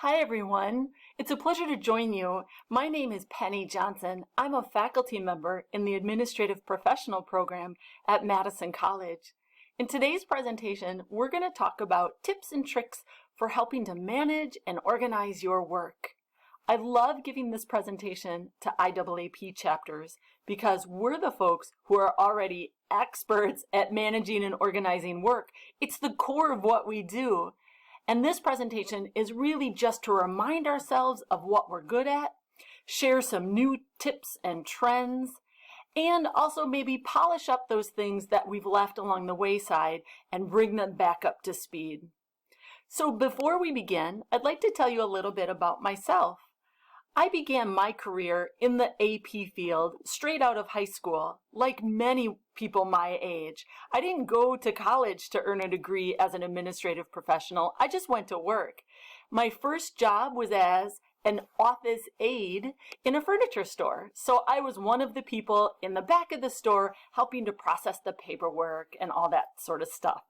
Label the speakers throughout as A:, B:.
A: Hi everyone, it's a pleasure to join you. My name is Penny Johnson. I'm a faculty member in the Administrative Professional Program at Madison College. In today's presentation, we're going to talk about tips and tricks for helping to manage and organize your work. I love giving this presentation to IAAP chapters because we're the folks who are already experts at managing and organizing work. It's the core of what we do. And this presentation is really just to remind ourselves of what we're good at, share some new tips and trends, and also maybe polish up those things that we've left along the wayside and bring them back up to speed. So before we begin, I'd like to tell you a little bit about myself. I began my career in the AP field straight out of high school, like many people my age. I didn't go to college to earn a degree as an administrative professional. I just went to work. My first job was as an office aide in a furniture store. So I was one of the people in the back of the store helping to process the paperwork and all that sort of stuff.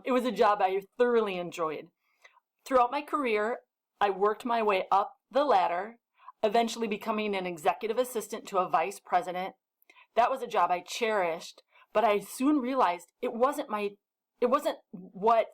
A: It was a job I thoroughly enjoyed. Throughout my career, I worked my way up the ladder, eventually becoming an executive assistant to a vice president. That was a job I cherished, but I soon realized it wasn't what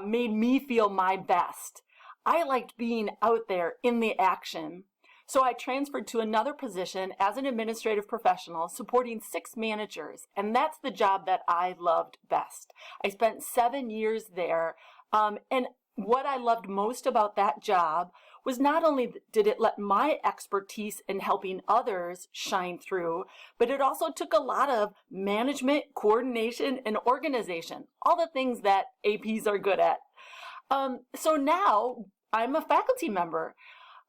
A: made me feel my best. I liked being out there in the action. So I transferred to another position as an administrative professional supporting 6 managers, and that's the job that I loved best. I spent 7 years there, and what I loved most about that job was not only did it let my expertise in helping others shine through, but it also took a lot of management, coordination, and organization, all the things that APs are good at. So now I'm a faculty member.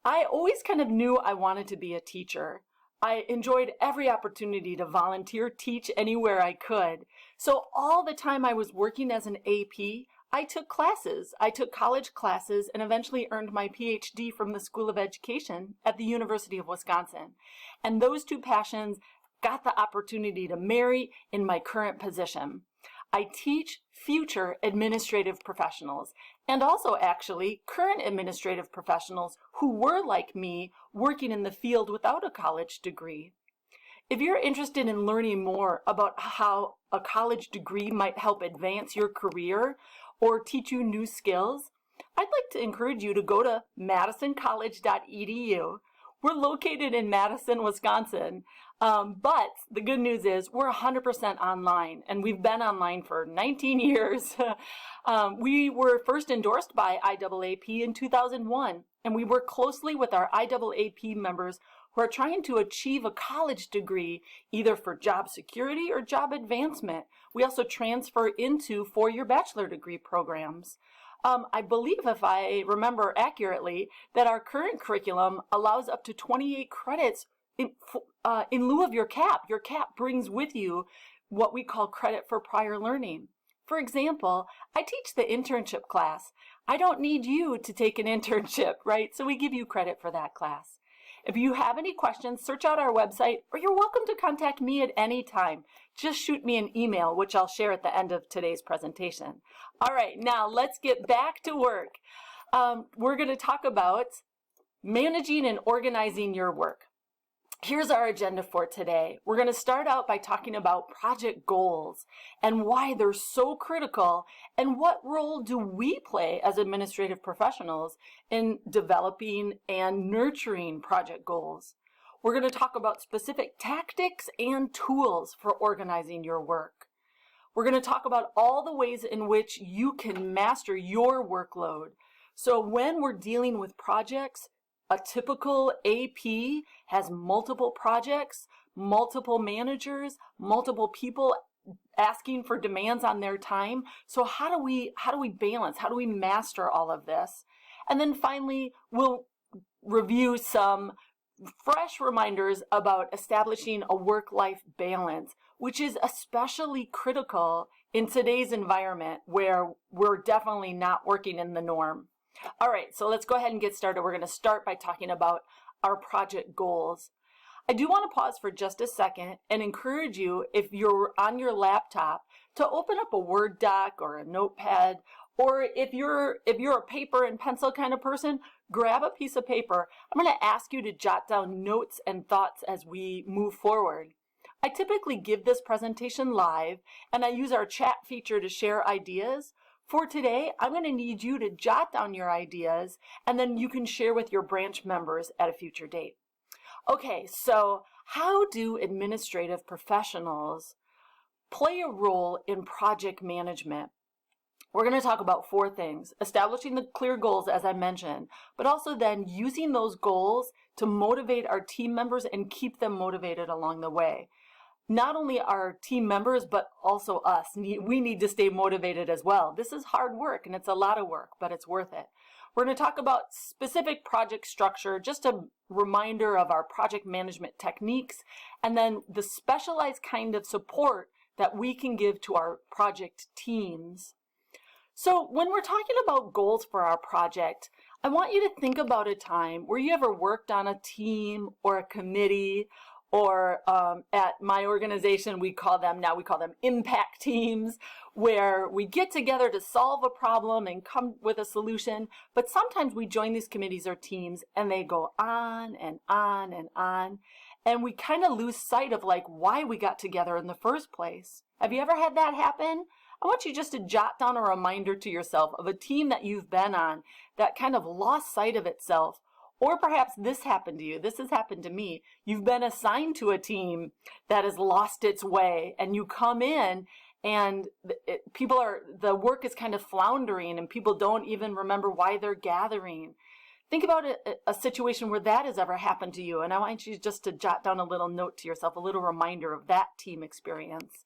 A: I always kind of knew I wanted to be a teacher. I enjoyed every opportunity to volunteer, teach anywhere I could. So all the time I was working as an AP, I took classes. I took college classes and eventually earned my PhD from the School of Education at the University of Wisconsin. And those two passions got the opportunity to marry in my current position. I teach future administrative professionals and also actually current administrative professionals who were like me working in the field without a college degree. If you're interested in learning more about how a college degree might help advance your career or teach you new skills, I'd like to encourage you to go to madisoncollege.edu. We're located in Madison, Wisconsin, but the good news is we're 100% online, and we've been online for 19 years. We were first endorsed by IAAP in 2001, and we work closely with our IAAP members who are trying to achieve a college degree, either for job security or job advancement. We also transfer into 4-year bachelor degree programs. I believe, if I remember accurately, that our current curriculum allows up to 28 credits in lieu of your CAP. Your CAP brings with you what we call credit for prior learning. For example, I teach the internship class. I don't need you to take an internship, right? So we give you credit for that class. If you have any questions, search out our website, or you're welcome to contact me at any time. Just shoot me an email, which I'll share at the end of today's presentation. All right, now let's get back to work. We're going to talk about managing and organizing your work. Here's our agenda for today. We're going to start out by talking about project goals and why they're so critical and what role do we play as administrative professionals in developing and nurturing project goals. We're going to talk about specific tactics and tools for organizing your work. We're going to talk about all the ways in which you can master your workload. So when we're dealing with projects, a typical AP has multiple projects, multiple managers, multiple people asking for demands on their time. So how do we balance? How do we master all of this? And then finally, we'll review some fresh reminders about establishing a work-life balance, which is especially critical in today's environment where we're definitely not working in the norm. All right, so let's go ahead and get started. We're going to start by talking about our project goals. I do want to pause for just a second and encourage you, if you're on your laptop, to open up a Word doc or a notepad Or if you're a paper and pencil kind of person, grab a piece of paper. I'm going to ask you to jot down notes and thoughts as we move forward. I typically give this presentation live, and I use our chat feature to share ideas. For today, I'm going to need you to jot down your ideas, and then you can share with your branch members at a future date. Okay, so how do administrative professionals play a role in project management? We're going to talk about 4 things: establishing the clear goals, as I mentioned, but also then using those goals to motivate our team members and keep them motivated along the way. Not only our team members, but also us. We need to stay motivated as well. This is hard work, and it's a lot of work, but it's worth it. We're going to talk about specific project structure, just a reminder of our project management techniques, and then the specialized kind of support that we can give to our project teams. So when we're talking about goals for our project, I want you to think about a time where you ever worked on a team or a committee, or at my organization, we call them impact teams, where we get together to solve a problem and come with a solution. But sometimes we join these committees or teams and they go on and on and on. And we kind of lose sight of why we got together in the first place. Have you ever had that happen? I want you just to jot down a reminder to yourself of a team that you've been on that kind of lost sight of itself. Or perhaps this happened to you. This has happened to me. You've been assigned to a team that has lost its way, and you come in and the work is kind of floundering and people don't even remember why they're gathering. Think about a situation where that has ever happened to you, and I want you just to jot down a little note to yourself, a little reminder of that team experience.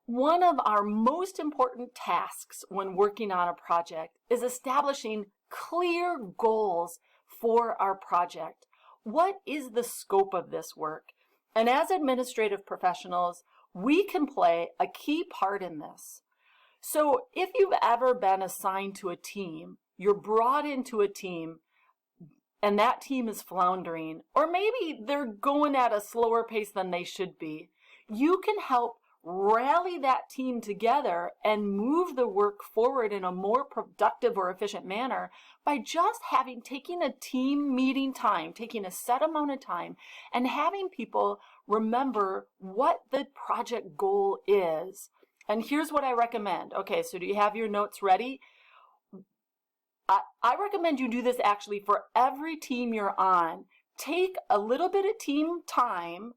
A: One of our most important tasks when working on a project is establishing clear goals for our project. What is the scope of this work? And as administrative professionals, we can play a key part in this. So if you've ever been assigned to a team, you're brought into a team, and that team is floundering, or maybe they're going at a slower pace than they should be, you can help rally that team together and move the work forward in a more productive or efficient manner by just taking a team meeting time, taking a set amount of time, and having people remember what the project goal is. And here's what I recommend. Okay, so do you have your notes ready? I recommend you do this actually for every team you're on. Take a little bit of team time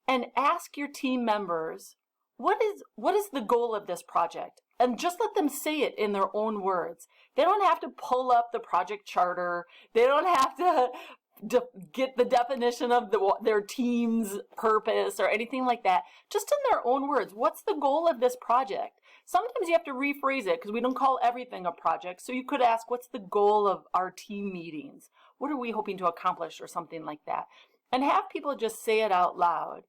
A: and ask your team members, what is the goal of this project? And just let them say it in their own words. They don't have to pull up the project charter. They don't have to get the definition of their team's purpose or anything like that. Just in their own words, what's the goal of this project? Sometimes you have to rephrase it because we don't call everything a project. So you could ask, what's the goal of our team meetings? What are we hoping to accomplish, or something like that? And have people just say it out loud.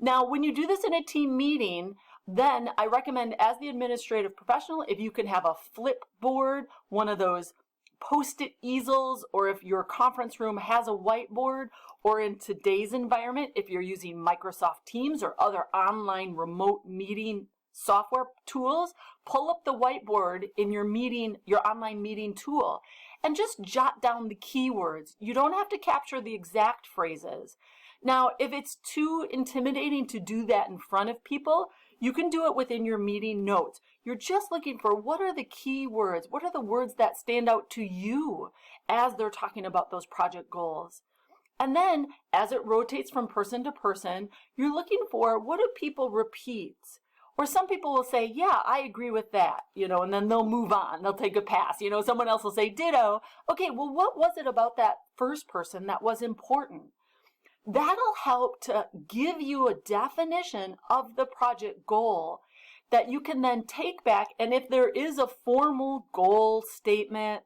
A: Now, when you do this in a team meeting, then I recommend, as the administrative professional, if you can have a flip board, one of those Post-it easels, or if your conference room has a whiteboard, or in today's environment, if you're using Microsoft Teams or other online remote meeting software tools, pull up the whiteboard in your online meeting tool, and just jot down the keywords. You don't have to capture the exact phrases. Now, if it's too intimidating to do that in front of people, you can do it within your meeting notes. You're just looking for, what are the key words? What are the words that stand out to you as they're talking about those project goals? And then as it rotates from person to person, you're looking for, what do people repeat? Or some people will say, yeah, I agree with that, and then they'll move on. They'll take a pass. Someone else will say ditto. Okay, well, what was it about that first person that was important? That'll help to give you a definition of the project goal that you can then take back. And if there is a formal goal statement,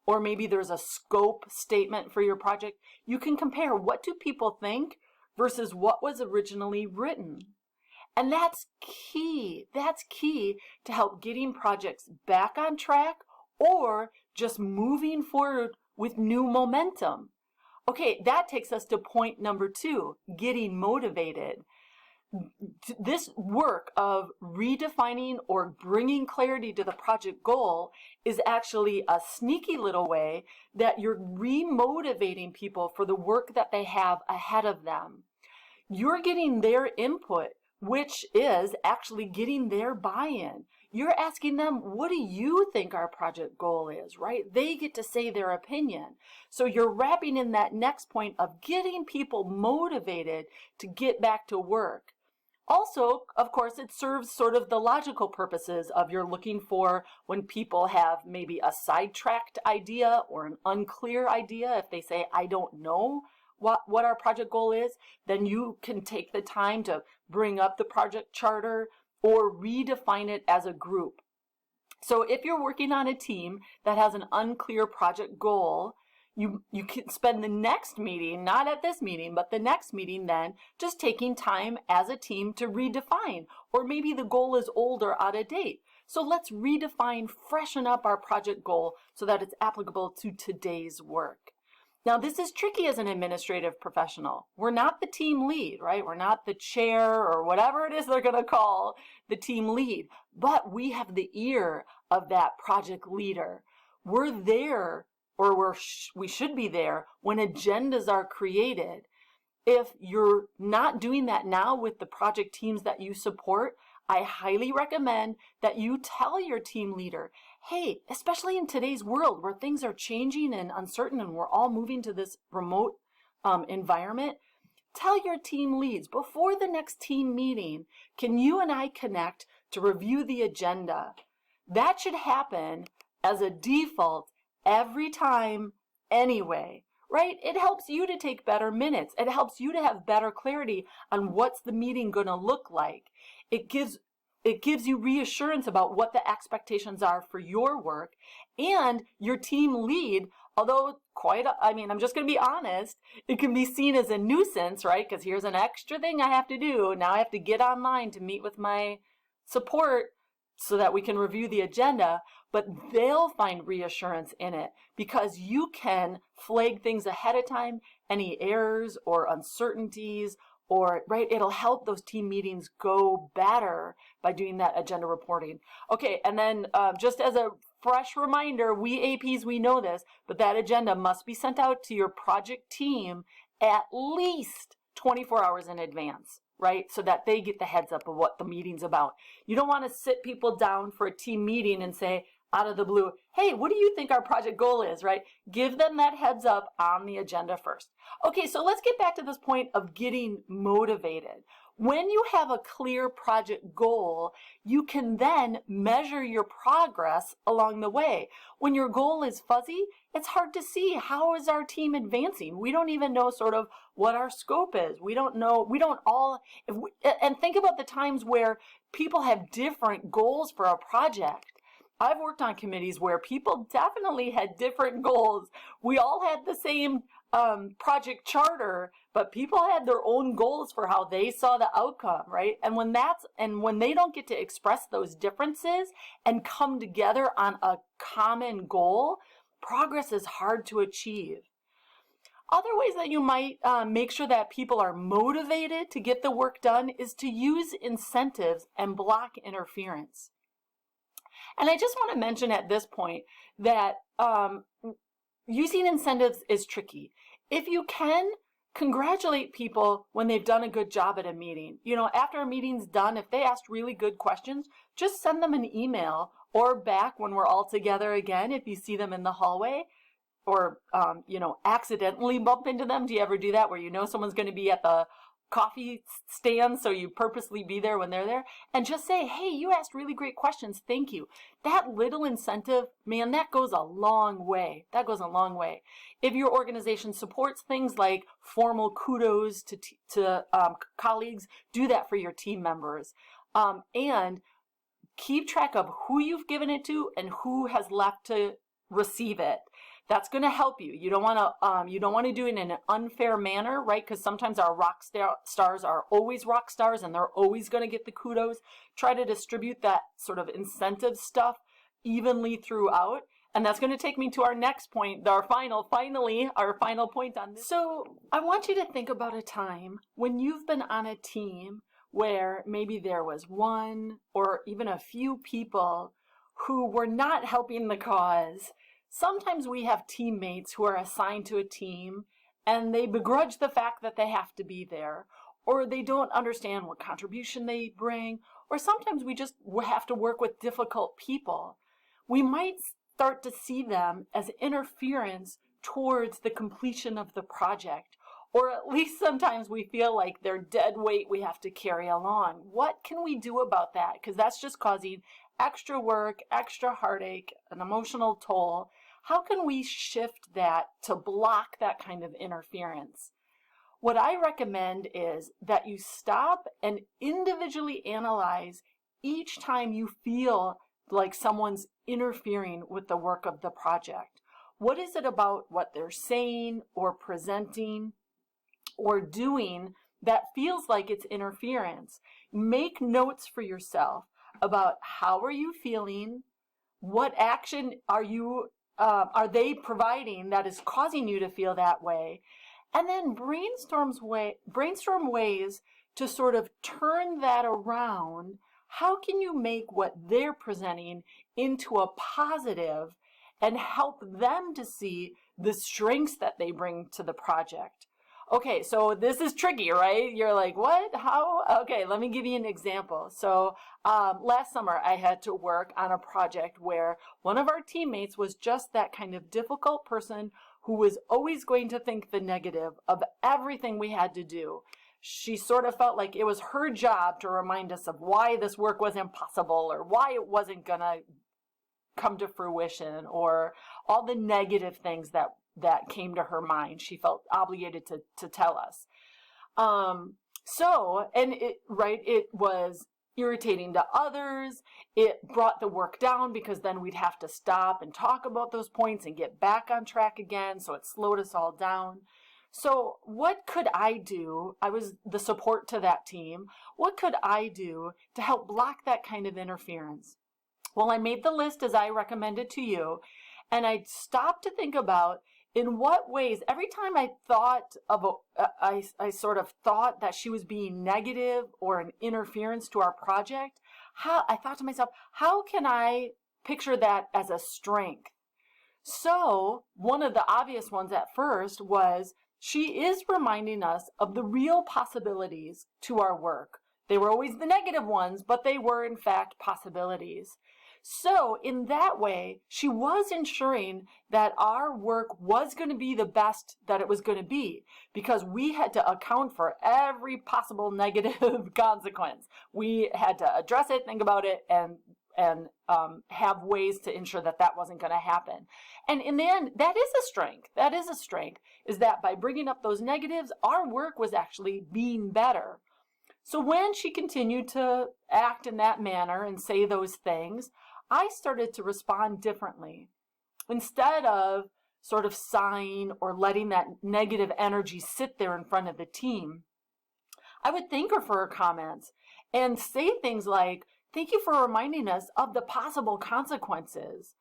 A: or maybe there's a scope statement for your project, you can compare, what do people think versus what was originally written. And that's key. That's key to help getting projects back on track or just moving forward with new momentum. Okay, that takes us to point number 2, getting motivated. this work of redefining or bringing clarity to the project goal is actually a sneaky little way that you're remotivating people for the work that they have ahead of them. You're getting their input, which is actually getting their buy-in. You're asking them, what do you think our project goal is, right? They get to say their opinion. So you're wrapping in that next point of getting people motivated to get back to work. Also, of course, it serves sort of the logical purposes of you're looking for when people have maybe a sidetracked idea or an unclear idea. If they say, I don't know what our project goal is, then you can take the time to bring up the project charter or redefine it as a group. So if you're working on a team that has an unclear project goal, you can spend the next meeting, not at this meeting, but the next meeting then, just taking time as a team to redefine. Or maybe the goal is old or out of date. So let's redefine, freshen up our project goal so that it's applicable to today's work. Now, this is tricky as an administrative professional. We're not the team lead, right? We're not the chair or whatever it is they're going to call the team lead, but we have the ear of that project leader. We're there, or we should be there when agendas are created. If you're not doing that now with the project teams that you support, I highly recommend that you tell your team leader, hey, especially in today's world where things are changing and uncertain and we're all moving to this remote environment, tell your team leads before the next team meeting, can you and I connect to review the agenda? That should happen as a default every time anyway, right? It helps you to take better minutes. It helps you to have better clarity on what's the meeting going to look like. It gives you reassurance about what the expectations are for your work, and your team lead, although I'm just going to be honest, it can be seen as a nuisance, right? Because here's an extra thing I have to do. Now I have to get online to meet with my support so that we can review the agenda, but they'll find reassurance in it because you can flag things ahead of time, any errors or uncertainties, or, right, it'll help those team meetings go better by doing that agenda reporting. Okay, and then just as a fresh reminder, we APs, we know this, but that agenda must be sent out to your project team at least 24 hours in advance, right? So that they get the heads up of what the meeting's about. You don't want to sit people down for a team meeting and say, out of the blue, hey, what do you think our project goal is, right? Give them that heads up on the agenda first. Okay, so let's get back to this point of getting motivated. When you have a clear project goal, you can then measure your progress along the way. When your goal is fuzzy, it's hard to see how is our team advancing. We don't even know sort of what our scope is. And think about the times where people have different goals for a project. I've worked on committees where people definitely had different goals. We all had the same project charter, but people had their own goals for how they saw the outcome, right? And when they don't get to express those differences and come together on a common goal, progress is hard to achieve. Other ways that you might make sure that people are motivated to get the work done is to use incentives and block interference. And I just want to mention at this point that using incentives is tricky. If you can, congratulate people when they've done a good job at a meeting. You know, after a meeting's done, if they asked really good questions, just send them an email or back when we're all together again if you see them in the hallway. Or, accidentally bump into them. Do you ever do that where you know someone's going to be at the coffee stand, so you purposely be there when they're there? And just say, hey, you asked really great questions. Thank you. That little incentive, man, that goes a long way. That goes a long way. If your organization supports things like formal kudos to colleagues, do that for your team members. And keep track of who you've given it to and who has left to receive it. That's going to help you. You don't want to do it in an unfair manner, right? Because sometimes our rock stars are always rock stars and they're always going to get the kudos. Try to distribute that sort of incentive stuff evenly throughout. And that's going to take me to our next point, our final point on this. So I want you to think about a time when you've been on a team where maybe there was one or even a few people who were not helping the cause. Sometimes we have teammates who are assigned to a team and they begrudge the fact that they have to be there, or they don't understand what contribution they bring, or sometimes we just have to work with difficult people. We might start to see them as interference towards the completion of the project, or at least sometimes we feel like they're dead weight we have to carry along. What can we do about that? Because that's just causing extra work, extra heartache, an emotional toll. How can we shift that to block that kind of interference? What I recommend is that you stop and individually analyze each time you feel like someone's interfering with the work of the project. What is it about what they're saying or presenting or doing that feels like it's interference? Make notes for yourself about how are you feeling, what action are they providing that is causing you to feel that way, and then brainstorm ways to sort of turn that around. How can you make what they're presenting into a positive and help them to see the strengths that they bring to the project? Okay, so this is tricky, right? You're like, what? How? Okay, let me give you an example. So last summer, I had to work on a project where one of our teammates was just that kind of difficult person who was always going to think the negative of everything we had to do. She sort of felt like it was her job to remind us of why this work was impossible or why it wasn't going to come to fruition, or all the negative things that came to her mind. She felt obligated to tell us. It was irritating to others. It brought the work down because then we'd have to stop and talk about those points and get back on track again. So it slowed us all down. So what could I do? I was the support to that team. What could I do to help block that kind of interference? Well, I made the list as I recommended to you, and I stopped to think about in what ways, every time I thought of, I sort of thought that she was being negative or an interference to our project, I thought to myself, how can I picture that as a strength? So one of the obvious ones at first was she is reminding us of the real possibilities to our work. They were always the negative ones, but they were in fact possibilities. So in that way, she was ensuring that our work was going to be the best that it was going to be, because we had to account for every possible negative consequence. We had to address it, think about it, and have ways to ensure that that wasn't going to happen. And in the end, that is a strength. That is a strength, is that by bringing up those negatives, our work was actually being better. So when she continued to act in that manner and say those things, I started to respond differently. Instead of sort of sighing or letting that negative energy sit there in front of the team, I would thank her for her comments and say things like, thank you for reminding us of the possible consequences.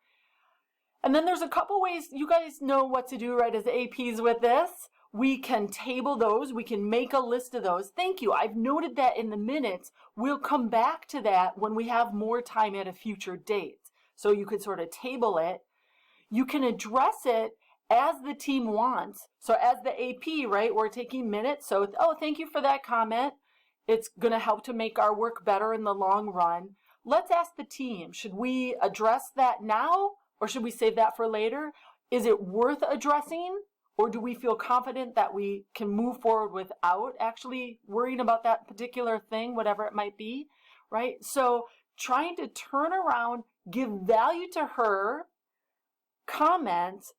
A: And then there's a couple ways, you guys know what to do, right, as APs with this. We can table those. We can make a list of those. Thank you. I've noted that in the minutes. We'll come back to that when we have more time at a future date. So you could sort of table it. You can address it as the team wants. So as the AP, right, we're taking minutes. So, thank you for that comment. It's going to help to make our work better in the long run. Let's ask the team, should we address that now or should we save that for later? Is it worth addressing? Or do we feel confident that we can move forward without actually worrying about that particular thing, whatever it might be, right? So trying to turn around, give value to her comments,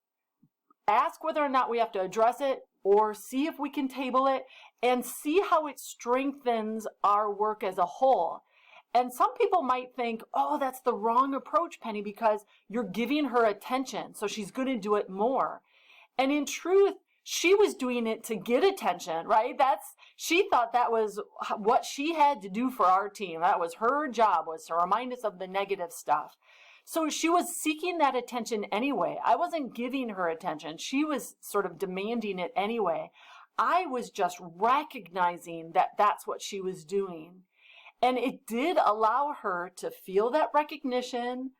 A: ask whether or not we have to address it, or see if we can table it, and see how it strengthens our work as a whole. And some people might think, oh, that's the wrong approach, Penny, because you're giving her attention, so she's going to do it more. And in truth, she was doing it to get attention, right? She thought that was what she had to do for our team. That was her job, was to remind us of the negative stuff. So she was seeking that attention anyway. I wasn't giving her attention. She was sort of demanding it anyway. I was just recognizing that that's what she was doing. And it did allow her to feel that recognition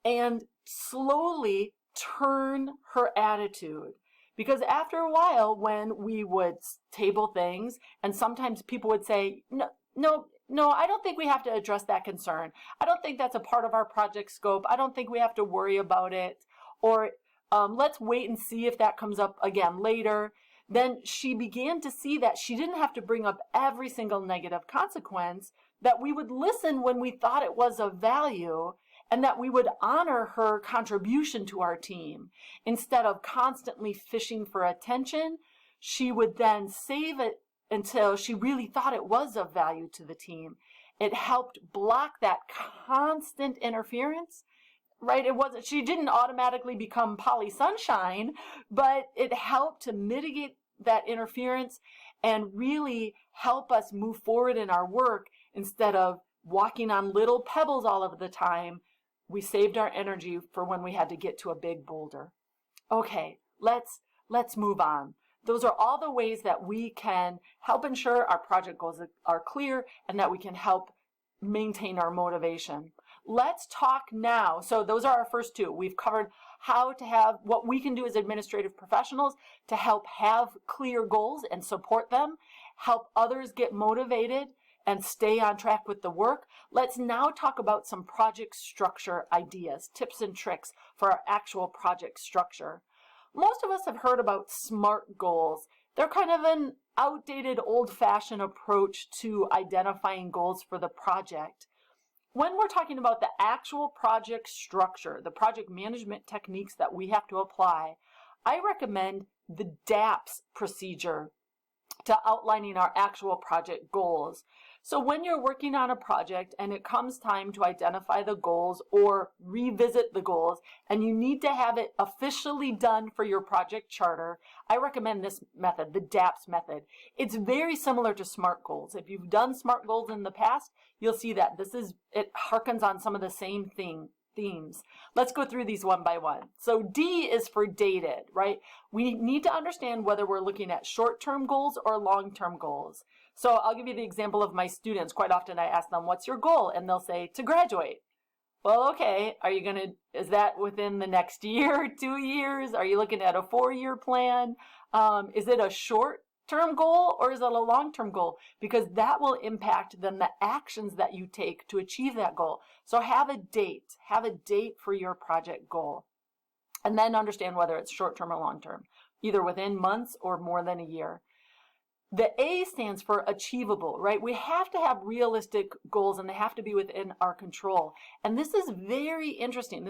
A: and slowly turn her attitude. Because after a while, when we would table things, and sometimes people would say, no, I don't think we have to address that concern. I don't think that's a part of our project scope. I don't think we have to worry about it. Or let's wait and see if that comes up again later. Then she began to see that she didn't have to bring up every single negative consequence, that we would listen when we thought it was of value, and that we would honor her contribution to our team. Instead of constantly fishing for attention, she would then save it until she really thought it was of value to the team. It helped block that constant interference, right? She didn't automatically become Polly Sunshine, but it helped to mitigate that interference and really help us move forward in our work instead of walking on little pebbles all of the time. We saved our energy for when we had to get to a big boulder. Okay, let's move on. Those are all the ways that we can help ensure our project goals are clear and that we can help maintain our motivation. Let's talk now. So those are our first two. We've covered how to have what we can do as administrative professionals to help have clear goals and support them, help others get motivated and stay on track with the work. Let's now talk about some project structure ideas, tips and tricks for our actual project structure. Most of us have heard about SMART goals. They're kind of an outdated, old-fashioned approach to identifying goals for the project. When we're talking about the actual project structure, the project management techniques that we have to apply, I recommend the DAPS procedure to outlining our actual project goals. So when you're working on a project and it comes time to identify the goals or revisit the goals, and you need to have it officially done for your project charter, I recommend this method, the DAPS method. It's very similar to SMART goals. If you've done SMART goals in the past, you'll see that it harkens on some of the same themes. Let's go through these one by one. So D is for dated, right? We need to understand whether we're looking at short-term goals or long-term goals. So I'll give you the example of my students. Quite often I ask them, what's your goal? And they'll say, to graduate. Well, okay, is that within the next year, 2 years? Are you looking at a 4-year plan? Is it a short-term goal or is it a long-term goal? Because that will impact then the actions that you take to achieve that goal. So have a date for your project goal. And then understand whether it's short-term or long-term, either within months or more than a year. The A stands for achievable, right? We have to have realistic goals and they have to be within our control. And this is very interesting.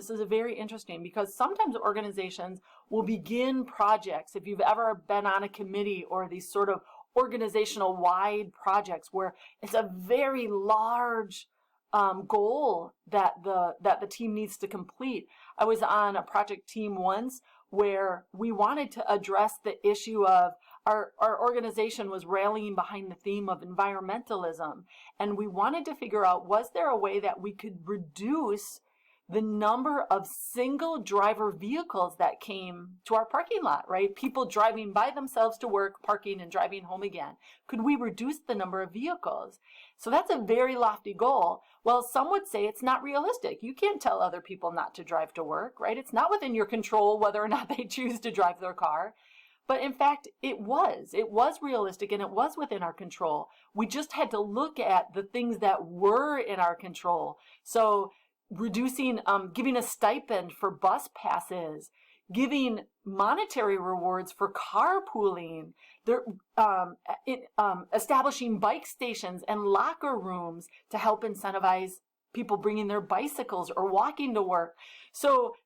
A: Because sometimes organizations will begin projects. If you've ever been on a committee or these sort of organizational wide projects where it's a very large goal that the team needs to complete. I was on a project team once where we wanted to address the issue of our organization was rallying behind the theme of environmentalism, and we wanted to figure out, was there a way that we could reduce the number of single driver vehicles that came to our parking lot, right? People driving by themselves to work, parking and driving home again. Could we reduce the number of vehicles? So that's a very lofty goal. Well, some would say it's not realistic. You can't tell other people not to drive to work, right? It's not within your control whether or not they choose to drive their car. But in fact, it was realistic and it was within our control. We just had to look at the things that were in our control. So reducing, giving a stipend for bus passes, giving monetary rewards for carpooling, establishing bike stations and locker rooms to help incentivize people bringing their bicycles or walking to work. So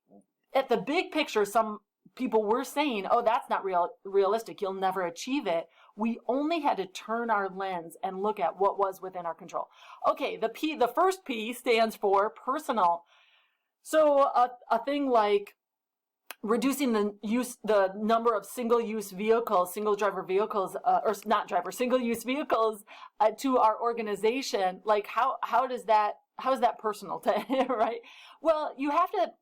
A: at the big picture, some people were saying, oh, that's not realistic. You'll never achieve it. We only had to turn our lens and look at what was within our control. Okay, the first P stands for personal. So a thing like reducing the number of single-use vehicles, single-use vehicles to our organization. Like how is that personal to, right? Well, you have to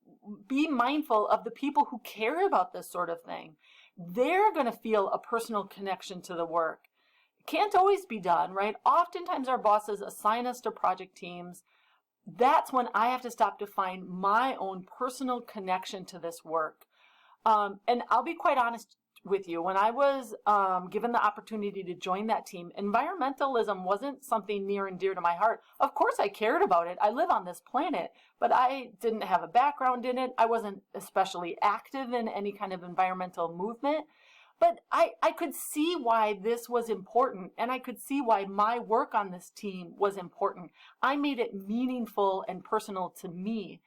A: be mindful of the people who care about this sort of thing. they're going to feel a personal connection to the work. It can't always be done, right? Oftentimes our bosses assign us to project teams. That's when I have to stop to find my own personal connection to this work. And I'll be quite honest with you. When I was given the opportunity to join that team, environmentalism wasn't something near and dear to my heart. Of course, I cared about it. I live on this planet, but I didn't have a background in it. I wasn't especially active in any kind of environmental movement. But I could see why this was important, and I could see why my work on this team was important. I made it meaningful and personal to me.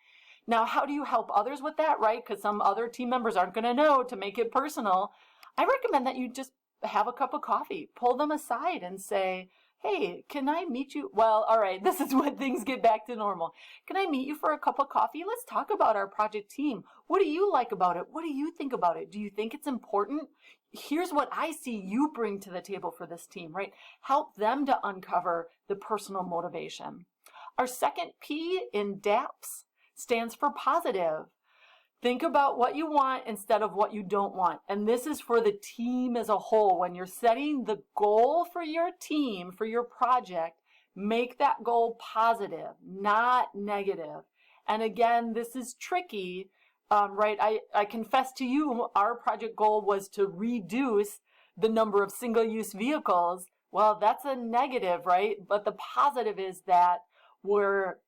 A: Now, how do you help others with that, right? Because some other team members aren't going to know to make it personal. I recommend that you just have a cup of coffee, pull them aside and say, hey, can I meet you? Well, all right, this is when things get back to normal. Can I meet you for a cup of coffee? Let's talk about our project team. What do you like about it? What do you think about it? Do you think it's important? Here's what I see you bring to the table for this team, right? Help them to uncover the personal motivation. Our second P in DAPS stands for positive. Think about what you want instead of what you don't want. And this is for the team as a whole. When you're setting the goal for your team, for your project, make that goal positive, not negative. And again, this is tricky, right? I confess to you, our project goal was to reduce the number of single-use vehicles. Well, that's a negative, right? But the positive is that we're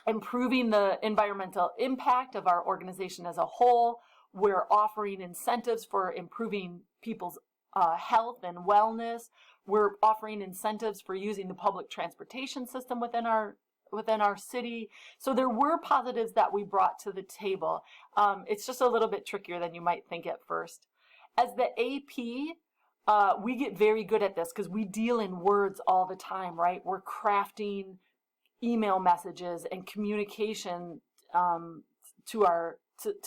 A: improving the environmental impact of our organization as a whole. We're offering incentives for improving people's health and wellness. We're offering incentives for using the public transportation system within our city. So there were positives that we brought to the table. It's just a little bit trickier than you might think at first. As the AP, we get very good at this because we deal in words all the time, right? We're crafting email messages and communication to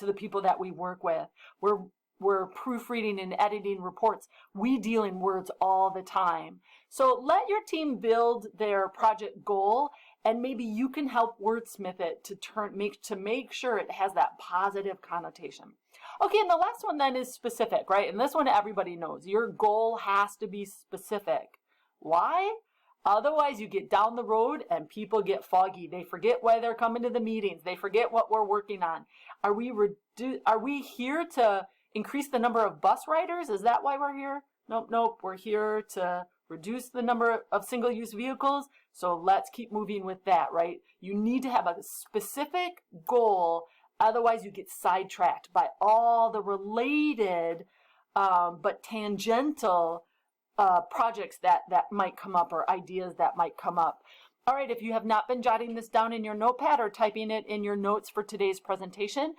A: the people that we work with. We're proofreading and editing reports. We deal in words all the time. So let your team build their project goal, and maybe you can help wordsmith it to make sure it has that positive connotation. Okay, and the last one then is specific, right? And this one everybody knows. Your goal has to be specific. Why? Otherwise, you get down the road and people get foggy. They forget why they're coming to the meetings. They forget what we're working on. Are we here to increase the number of bus riders? Is that why we're here? Nope. We're here to reduce the number of single-use vehicles. So let's keep moving with that, right? You need to have a specific goal. Otherwise, you get sidetracked by all the related but tangential projects that might come up or ideas that might come up. All right, if you have not been jotting this down in your notepad or typing it in your notes for today's presentation,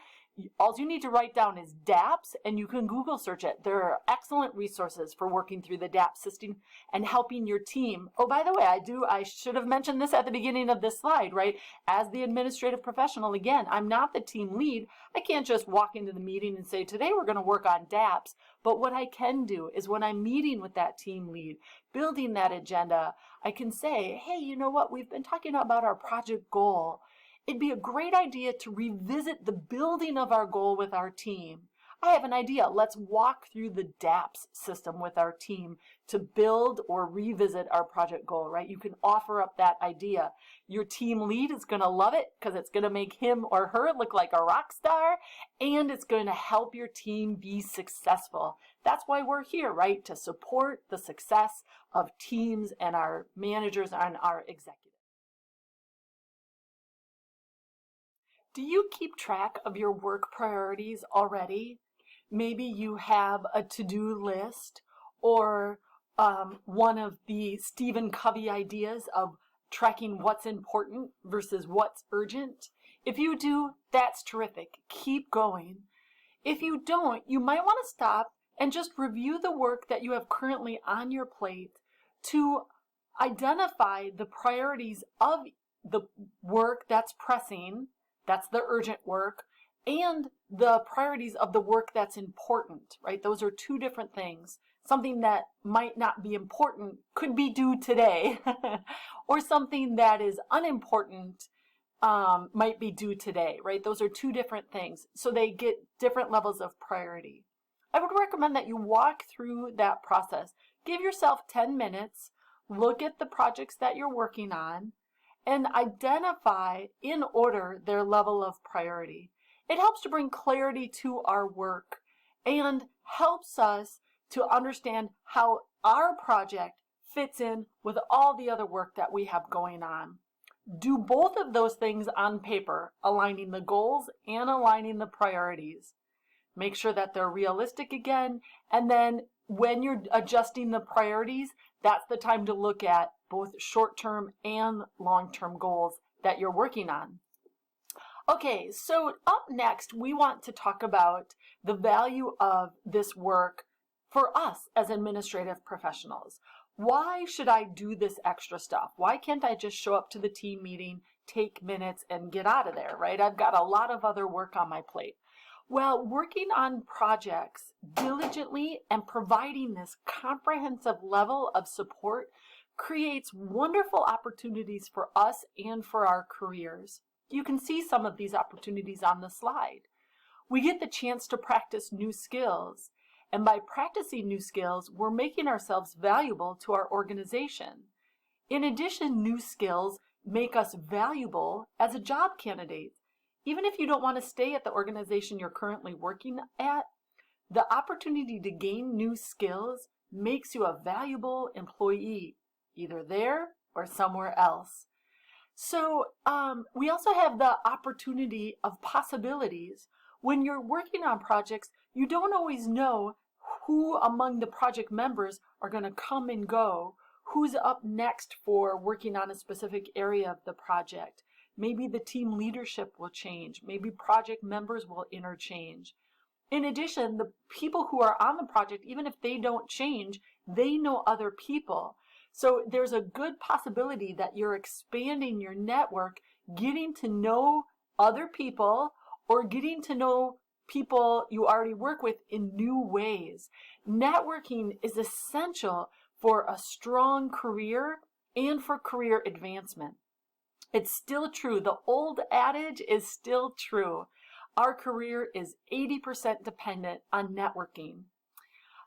A: all you need to write down is DAPS, and you can Google search it. There are excellent resources for working through the DAPS system and helping your team. Oh, by the way, I should have mentioned this at the beginning of this slide, right? As the administrative professional, again, I'm not the team lead. I can't just walk into the meeting and say, today we're going to work on DAPS. But what I can do is when I'm meeting with that team lead, building that agenda, I can say, hey, you know what? We've been talking about our project goal. It'd be a great idea to revisit the building of our goal with our team. I have an idea. Let's walk through the DAPS system with our team to build or revisit our project goal, right? You can offer up that idea. Your team lead is going to love it because it's going to make him or her look like a rock star, and it's going to help your team be successful. That's why we're here, right? To support the success of teams and our managers and our executives. Do you keep track of your work priorities already? Maybe you have a to-do list or one of the Stephen Covey ideas of tracking what's important versus what's urgent. If you do, that's terrific. Keep going. If you don't, you might want to stop and just review the work that you have currently on your plate to identify the priorities of the work that's pressing. That's the urgent work, and the priorities of the work that's important, right? Those are two different things. Something that might not be important could be due today, or something that is unimportant might be due today, right? Those are two different things. So they get different levels of priority. I would recommend that you walk through that process. Give yourself 10 minutes, look at the projects that you're working on, and identify in order their level of priority. It helps to bring clarity to our work and helps us to understand how our project fits in with all the other work that we have going on. Do both of those things on paper, aligning the goals and aligning the priorities. Make sure that they're realistic again, and then when you're adjusting the priorities, that's the time to look at both short-term and long-term goals that you're working on. Okay, so up next, we want to talk about the value of this work for us as administrative professionals. Why should I do this extra stuff? Why can't I just show up to the team meeting, take minutes, and get out of there, right? I've got a lot of other work on my plate. Well, working on projects diligently and providing this comprehensive level of support creates wonderful opportunities for us and for our careers. You can see some of these opportunities on the slide. We get the chance to practice new skills. And by practicing new skills, we're making ourselves valuable to our organization. In addition, new skills make us valuable as a job candidate. Even if you don't want to stay at the organization you're currently working at, the opportunity to gain new skills makes you a valuable employee, either there or somewhere else. So we also have the opportunity of possibilities. When you're working on projects, you don't always know who among the project members are going to come and go, who's up next for working on a specific area of the project. Maybe the team leadership will change. Maybe project members will interchange. In addition, the people who are on the project, even if they don't change, they know other people. So there's a good possibility that you're expanding your network, getting to know other people or getting to know people you already work with in new ways. Networking is essential for a strong career and for career advancement. It's still true. The old adage is still true. Our career is 80% dependent on networking.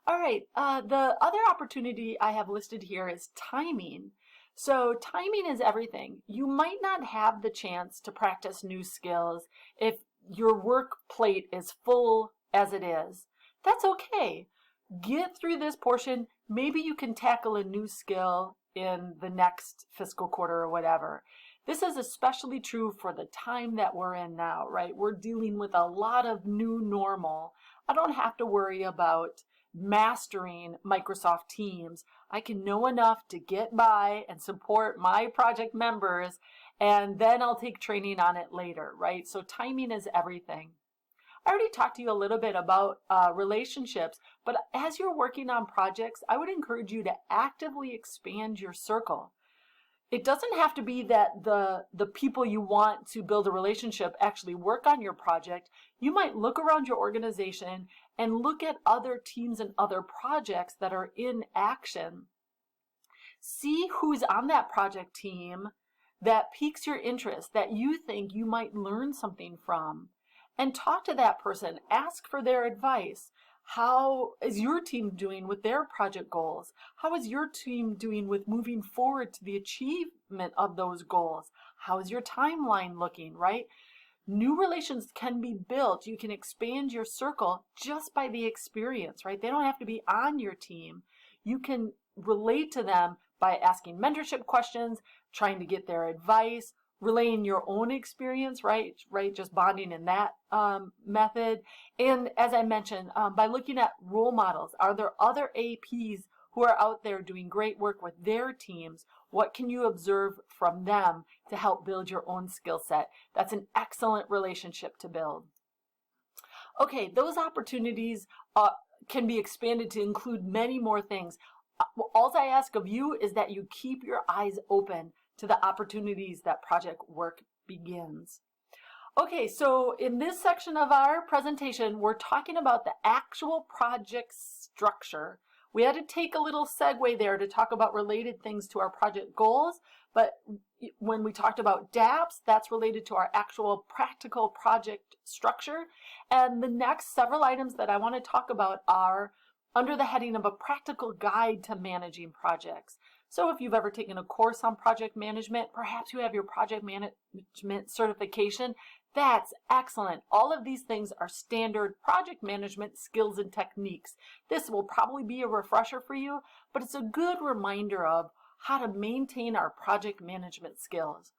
A: All right, the other opportunity I have listed here is timing. So timing is everything. You might not have the chance to practice new skills if your work plate is full as it is. That's okay. Get through this portion. Maybe you can tackle a new skill in the next fiscal quarter or whatever. This is especially true for the time that we're in now, right? We're dealing with a lot of new normal. I don't have to worry about mastering Microsoft Teams. I can know enough to get by and support my project members, and then I'll take training on it later, right? So timing is everything. I already talked to you a little bit about relationships, but as you're working on projects, I would encourage you to actively expand your circle. It doesn't have to be that the people you want to build a relationship actually work on your project. You might look around your organization and look at other teams and other projects that are in action. See who's on that project team that piques your interest, that you think you might learn something from, and talk to that person. Ask for their advice. How is your team doing with their project goals? How is your team doing with moving forward to the achievement of those goals? How is your timeline looking, right? New relations can be built. You can expand your circle just by the experience, right? They don't have to be on your team. You can relate to them by asking mentorship questions, trying to get their advice, relaying your own experience, right? Just bonding in that method. And as I mentioned, by looking at role models, are there other APs who are out there doing great work with their teams? What can you observe from them to help build your own skill set? That's an excellent relationship to build. Okay, those opportunities can be expanded to include many more things. All I ask of you is that you keep your eyes open to the opportunities that project work begins. Okay, so in this section of our presentation, we're talking about the actual project structure. We had to take a little segue there to talk about related things to our project goals, but when we talked about DAPs, that's related to our actual practical project structure. And the next several items that I want to talk about are under the heading of a practical guide to managing projects. So if you've ever taken a course on project management, perhaps you have your project management certification, that's excellent. All of these things are standard project management skills and techniques. This will probably be a refresher for you, but it's a good reminder of how to maintain our project management skills.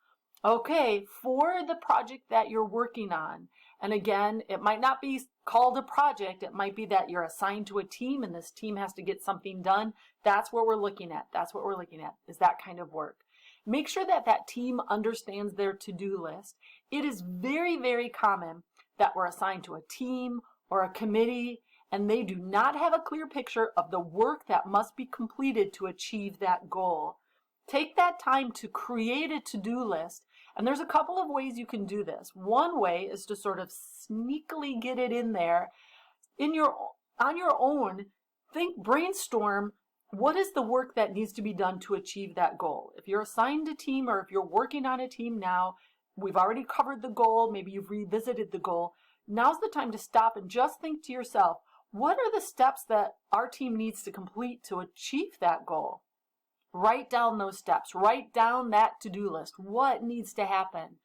A: Okay, for the project that you're working on, and again, it might not be called a project, it might be that you're assigned to a team and this team has to get something done. That's what we're looking at. That's what we're looking at, is that kind of work. Make sure that that team understands their to-do list. It is very, very common that we're assigned to a team or a committee and they do not have a clear picture of the work that must be completed to achieve that goal. Take that time to create a to-do list, and there's a couple of ways you can do this. One way is to sort of sneakily get it in there on your own. Brainstorm, what is the work that needs to be done to achieve that goal? If you're assigned a team or if you're working on a team now, we've already covered the goal, maybe you've revisited the goal. Now's the time to stop and just think to yourself, what are the steps that our team needs to complete to achieve that goal? Write down those steps. Write down that to-do list. What needs to happen?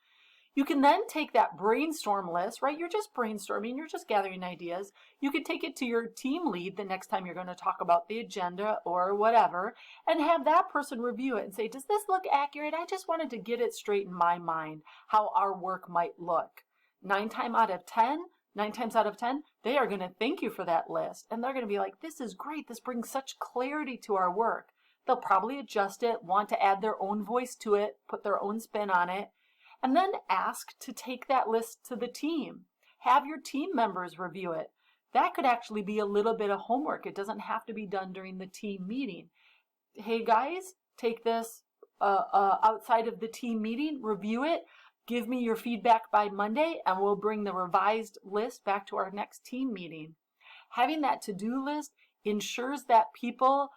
A: You can then take that brainstorm list, right? You're just brainstorming. You're just gathering ideas. You could take it to your team lead the next time you're going to talk about the agenda or whatever, and have that person review it and say, does this look accurate? I just wanted to get it straight in my mind, how our work might look. 9 times out of 10, they are going to thank you for that list. And they're going to be like, this is great. This brings such clarity to our work. They'll probably adjust it, want to add their own voice to it, put their own spin on it, and then ask to take that list to the team. Have your team members review it. That could actually be a little bit of homework. It doesn't have to be done during the team meeting. Hey guys, take this outside of the team meeting, review it, give me your feedback by Monday, and we'll bring the revised list back to our next team meeting. Having that to-do list ensures that people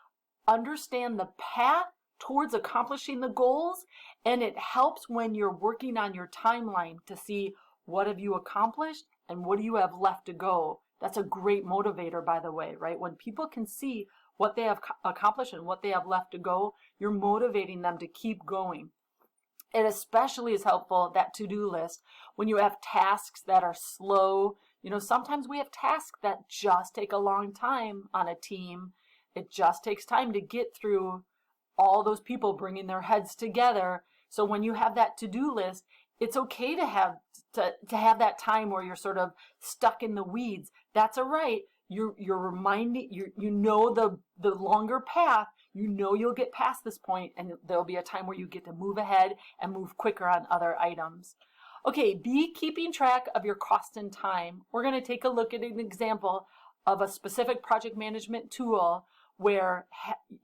A: understand the path towards accomplishing the goals, and it helps when you're working on your timeline to see what have you accomplished and what do you have left to go. That's a great motivator, by the way, right? When people can see what they have accomplished and what they have left to go, you're motivating them to keep going. It especially is helpful, that to-do list, when you have tasks that are slow. You know, sometimes we have tasks that just take a long time on a team. It just takes time to get through all those people bringing their heads together. So when you have that to-do list, it's okay to have that time where you're sort of stuck in the weeds. That's all right. You're reminding, you know the longer path, you know you'll get past this point, and there'll be a time where you get to move ahead and move quicker on other items. Okay, be keeping track of your cost and time. We're going to take a look at an example of a specific project management tool where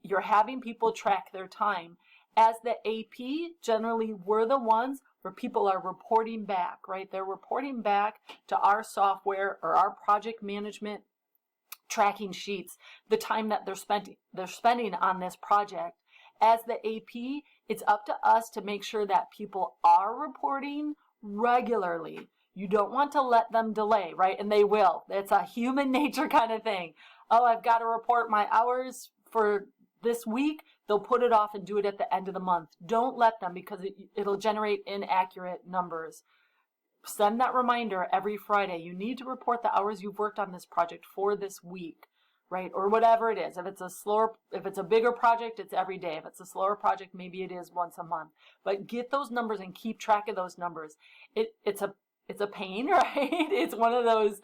A: you're having people track their time. As the AP, generally we're the ones where people are reporting back, right? They're reporting back to our software or our project management tracking sheets the time that they're spending on this project. As the AP, it's up to us to make sure that people are reporting regularly. You don't want to let them delay, right? And they will. It's a human nature kind of thing. Oh, I've got to report my hours for this week. They'll put it off and do it at the end of the month. Don't let them, because it'll generate inaccurate numbers. Send that reminder every Friday. You need to report the hours you've worked on this project for this week, right? Or whatever it is. If it's a bigger project, it's every day. If it's a slower project, maybe it is once a month. But get those numbers and keep track of those numbers. It's a pain, right? It's one of those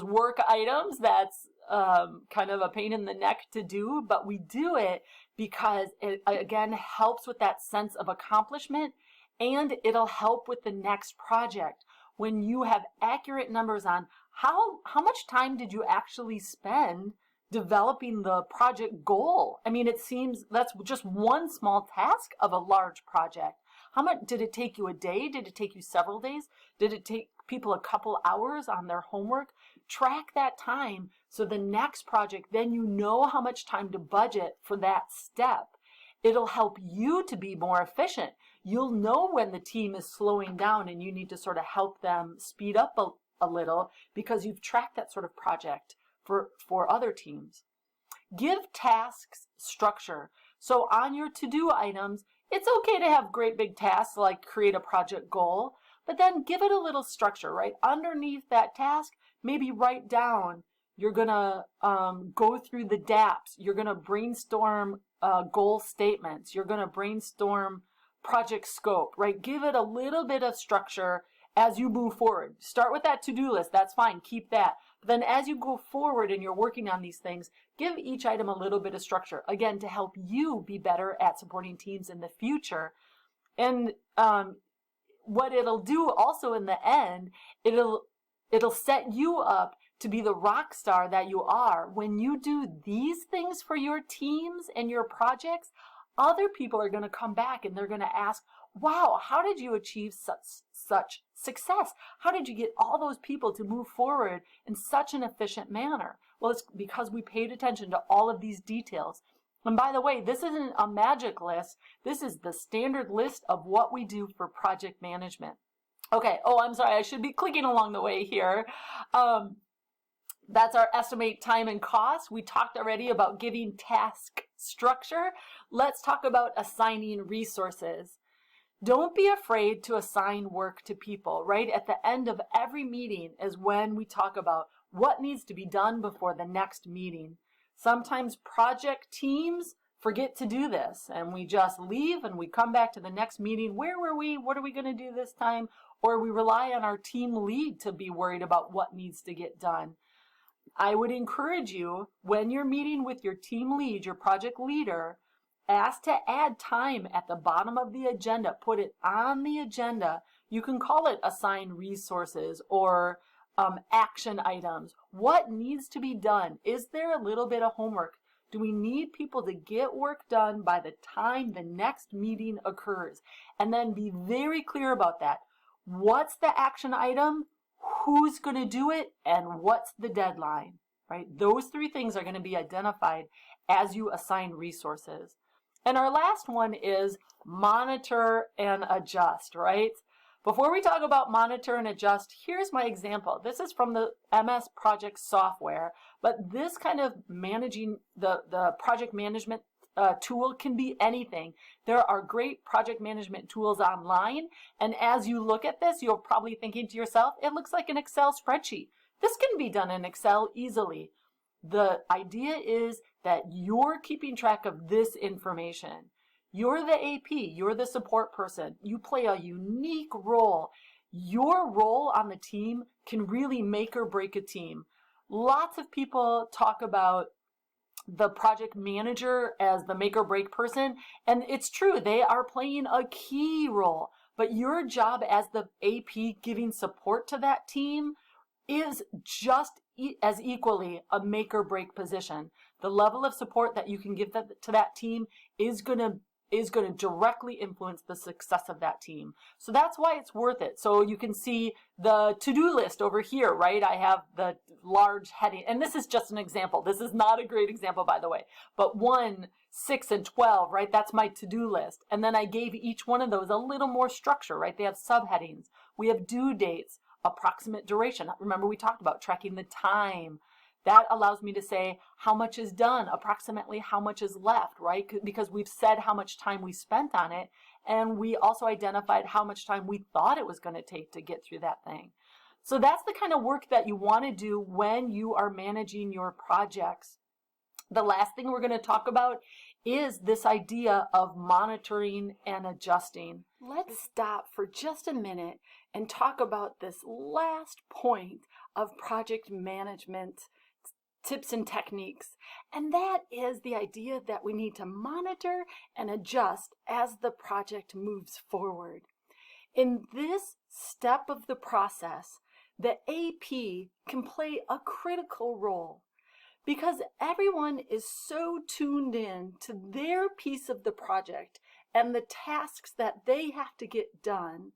A: work items that's kind of a pain in the neck to do, but we do it because it, again, helps with that sense of accomplishment, and it'll help with the next project. When you have accurate numbers on how much time did you actually spend developing the project goal? I mean, it seems that's just one small task of a large project. How much did it take you? A day? Did it take you several days? Did it take people a couple hours on their homework? track that time so the next project, then you know how much time to budget for that step. It'll help you to be more efficient. You'll know when the team is slowing down and you need to sort of help them speed up a little because you've tracked that sort of project for other teams. Give tasks structure. So on your to-do items, it's okay to have great big tasks like create a project goal, but then give it a little structure, right? Underneath that task, maybe write down, you're gonna go through the DAPs, you're gonna brainstorm goal statements, you're gonna brainstorm project scope, right? Give it a little bit of structure as you move forward. Start with that to-do list, that's fine, keep that. But then as you go forward and you're working on these things, give each item a little bit of structure, again, to help you be better at supporting teams in the future. And what it'll do also in the end, it'll set you up to be the rock star that you are. When you do these things for your teams and your projects, other people are going to come back and they're going to ask, wow, how did you achieve such success? How did you get all those people to move forward in such an efficient manner? Well, it's because we paid attention to all of these details. And by the way, this isn't a magic list. This is the standard list of what we do for project management. Okay, oh, I'm sorry, I should be clicking along the way here. That's our estimate time and cost. We talked already about giving task structure. Let's talk about assigning resources. Don't be afraid to assign work to people, right? At the end of every meeting is when we talk about what needs to be done before the next meeting. Sometimes project teams forget to do this and we just leave and we come back to the next meeting. Where were we? What are we going to do this time? Or we rely on our team lead to be worried about what needs to get done. I would encourage you, when you're meeting with your team lead, your project leader, ask to add time at the bottom of the agenda. Put it on the agenda. You can call it assign resources or action items. What needs to be done? Is there a little bit of homework? Do we need people to get work done by the time the next meeting occurs? And then be very clear about that. What's the action item? Who's going to do it? And what's the deadline? Right? Those three things are going to be identified as you assign resources. And our last one is monitor and adjust, right? Before we talk about monitor and adjust, here's my example. This is from the MS Project software, but this kind of managing the project management tool can be anything. There are great project management tools online, and as you look at this, you're probably thinking to yourself, it looks like an Excel spreadsheet. This can be done in Excel easily. The idea is that you're keeping track of this information. You're the AP, you're the support person. You play a unique role. Your role on the team can really make or break a team. Lots of people talk about the project manager as the make or break person, and it's true, they are playing a key role, but your job as the AP giving support to that team is just as equally a make or break position. The level of support that you can give to that team is going to directly influence the success of that team. So that's why it's worth it. So you can see the to-do list over here, right? I have the large heading, and this is just an example. This is not a great example, by the way, but 1, 6, and 12, right? That's my to-do list. And then I gave each one of those a little more structure, right? They have subheadings. We have due dates, approximate duration. Remember, we talked about tracking the time. That allows me to say how much is done, approximately how much is left, right? Because we've said how much time we spent on it, and we also identified how much time we thought it was going to take to get through that thing. So that's the kind of work that you want to do when you are managing your projects. The last thing we're going to talk about is this idea of monitoring and adjusting. Let's stop for just a minute and talk about this last point of project management tips and techniques, and that is the idea that we need to monitor and adjust as the project moves forward. In this step of the process, the AP can play a critical role because everyone is so tuned in to their piece of the project and the tasks that they have to get done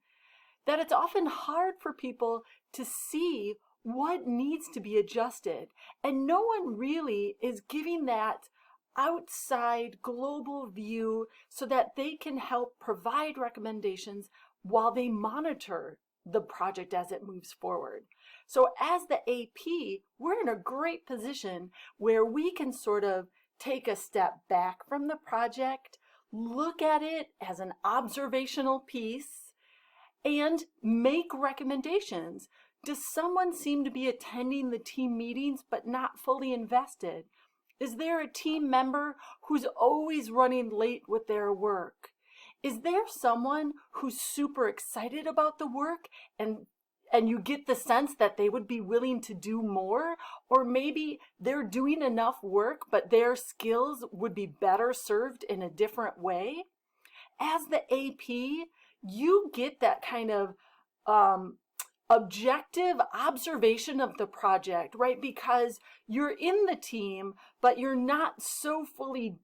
A: that it's often hard for people to see what needs to be adjusted. And no one really is giving that outside global view so that they can help provide recommendations while they monitor the project as it moves forward. So as the AP, we're in a great position where we can sort of take a step back from the project, look at it as an observational piece, and make recommendations. Does someone seem to be attending the team meetings but not fully invested? Is there a team member who's always running late with their work? Is there someone who's super excited about the work and you get the sense that they would be willing to do more? Or maybe they're doing enough work, but their skills would be better served in a different way? As the AP, you get that kind of objective observation of the project, right? Because you're in the team, but you're not so fully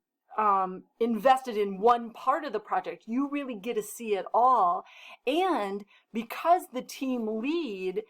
A: invested in one part of the project. You really get to see it all. And because the team lead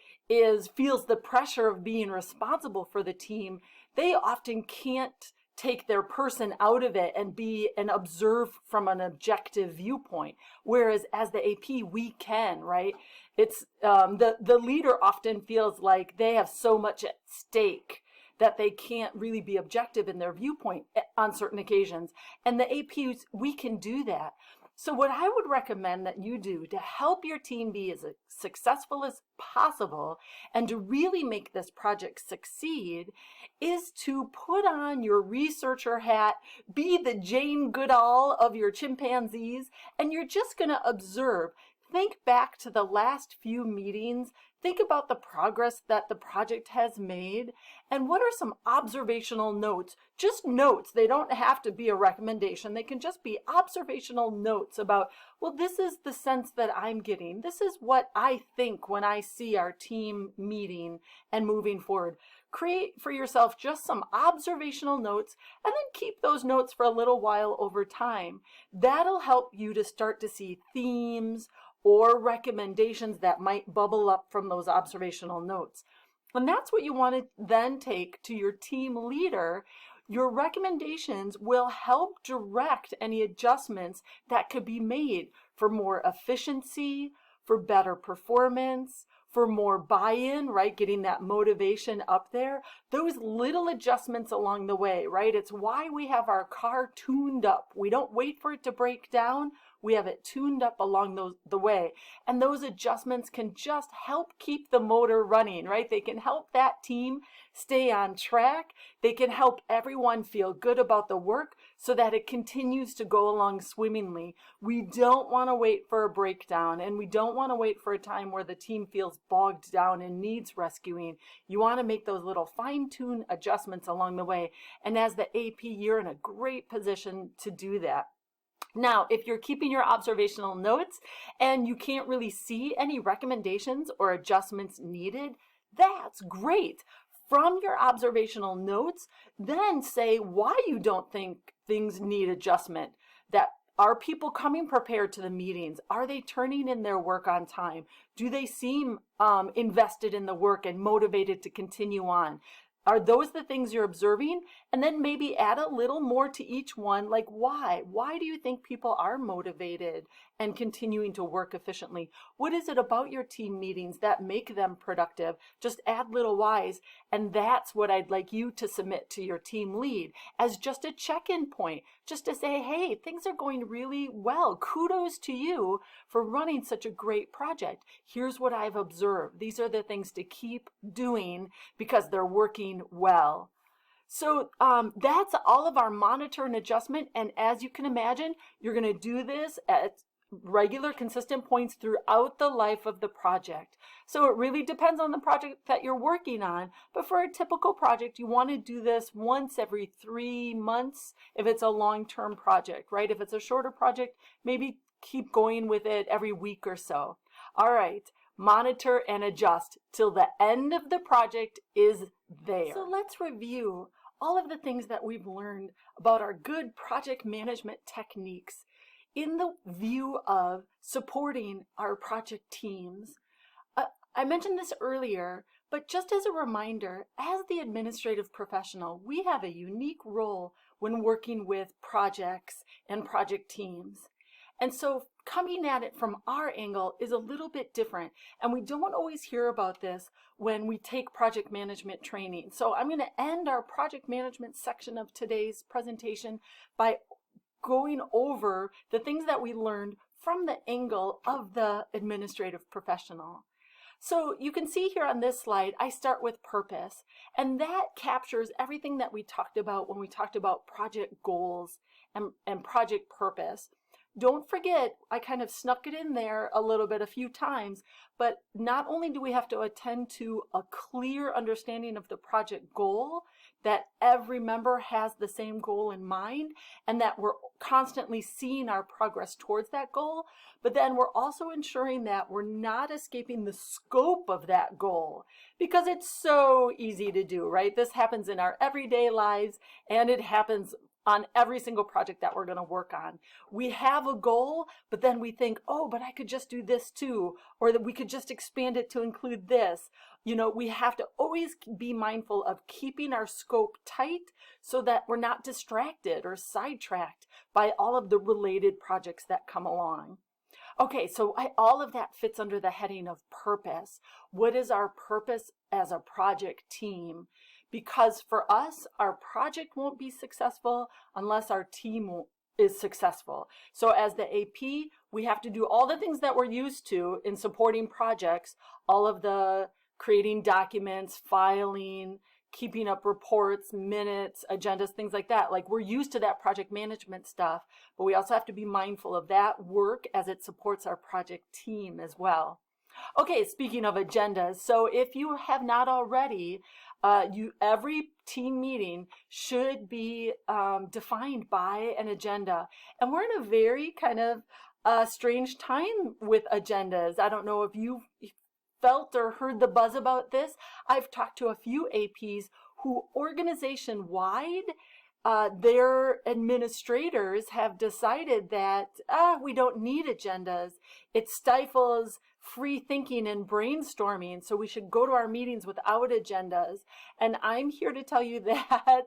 A: feels the pressure of being responsible for the team, they often can't take their person out of it and observe from an objective viewpoint. Whereas as the AP, we can, right? It's the leader often feels like they have so much at stake that they can't really be objective in their viewpoint on certain occasions. And the APs, we can do that. So what I would recommend that you do to help your team be as successful as possible and to really make this project succeed is to put on your researcher hat, be the Jane Goodall of your chimpanzees, and you're just going to observe. Think back to the last few meetings. Think about the progress that the project has made, and what are some observational notes? Just notes. They don't have to be a recommendation. They can just be observational notes about, well, this is the sense that I'm getting. This is what I think when I see our team meeting and moving forward. Create for yourself just some observational notes and then keep those notes for a little while over time. That'll help you to start to see themes or recommendations that might bubble up from those observational notes. And that's what you want to then take to your team leader. Your recommendations will help direct any adjustments that could be made for more efficiency, for better performance, for more buy-in, right? Getting that motivation up there. Those little adjustments along the way, right? It's why we have our car tuned up. We don't wait for it to break down. We have it tuned up along the way. And those adjustments can just help keep the motor running, right? They can help that team stay on track. They can help everyone feel good about the work so that it continues to go along swimmingly. We don't want to wait for a breakdown, and we don't want to wait for a time where the team feels bogged down and needs rescuing. You want to make those little fine-tuned adjustments along the way. And as the AP, you're in a great position to do that. Now, if you're keeping your observational notes and you can't really see any recommendations or adjustments needed, that's great. From your observational notes, then say why you don't think things need adjustment. That are people coming prepared to the meetings? Are they turning in their work on time? Do they seem invested in the work and motivated to continue on? Are those the things you're observing? And then maybe add a little more to each one, like why? Why do you think people are motivated and continuing to work efficiently? What is it about your team meetings that make them productive? Just add little whys, and that's what I'd like you to submit to your team lead as just a check-in point, just to say, hey, things are going really well. Kudos to you for running such a great project. Here's what I've observed. These are the things to keep doing because they're working well. So that's all of our monitor and adjustment. And as you can imagine, you're going to do this at regular, consistent points throughout the life of the project. So it really depends on the project that you're working on. But for a typical project, you want to do this once every 3 months if it's a long-term project, right? If it's a shorter project, maybe keep going with it every week or so. All right. Monitor and adjust till the end of the project is there. So let's review all of the things that we've learned about our good project management techniques in the view of supporting our project teams. I mentioned this earlier, But just as a reminder, as the administrative professional, we have a unique role when working with projects and project teams. And so coming at it from our angle is a little bit different. And we don't always hear about this when we take project management training. So I'm going to end our project management section of today's presentation by going over the things that we learned from the angle of the administrative professional. So you can see here on this slide, I start with purpose, and that captures everything that we talked about when we talked about project goals and project purpose. Don't forget, I kind of snuck it in there a little bit a few times, but not only do we have to attend to a clear understanding of the project goal, that every member has the same goal in mind, and that we're constantly seeing our progress towards that goal, but then we're also ensuring that we're not escaping the scope of that goal, because it's so easy to do, right? This happens in our everyday lives, and it happens on every single project that we're going to work on. We have a goal, but then we think, oh, but I could just do this too, or that we could just expand it to include this. You know, we have to always be mindful of keeping our scope tight so that we're not distracted or sidetracked by all of the related projects that come along. Okay, so all of that fits under the heading of purpose. What is our purpose as a project team? Because for us, our project won't be successful unless our team is successful. So as the AP, we have to do all the things that we're used to in supporting projects, all of the creating documents, filing, keeping up reports, minutes, agendas, things like that. Like, we're used to that project management stuff, but we also have to be mindful of that work as it supports our project team as well. Okay, speaking of agendas, so if you have not already, every team meeting should be defined by an agenda. And we're in a very kind of strange time with agendas. I don't know if you've felt or heard the buzz about this. I've talked to a few APs who organization-wide, their administrators have decided that we don't need agendas. It stifles free thinking and brainstorming, so we should go to our meetings without agendas. And I'm here to tell you that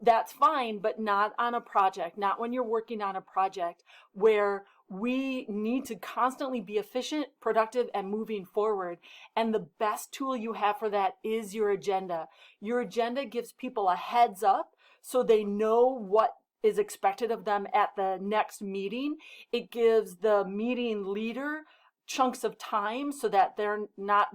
A: that's fine, but not on a project, not when you're working on a project where we need to constantly be efficient, productive, and moving forward. And the best tool you have for that is your agenda. Your agenda gives people a heads up so they know what is expected of them at the next meeting. It gives the meeting leader chunks of time so that they're not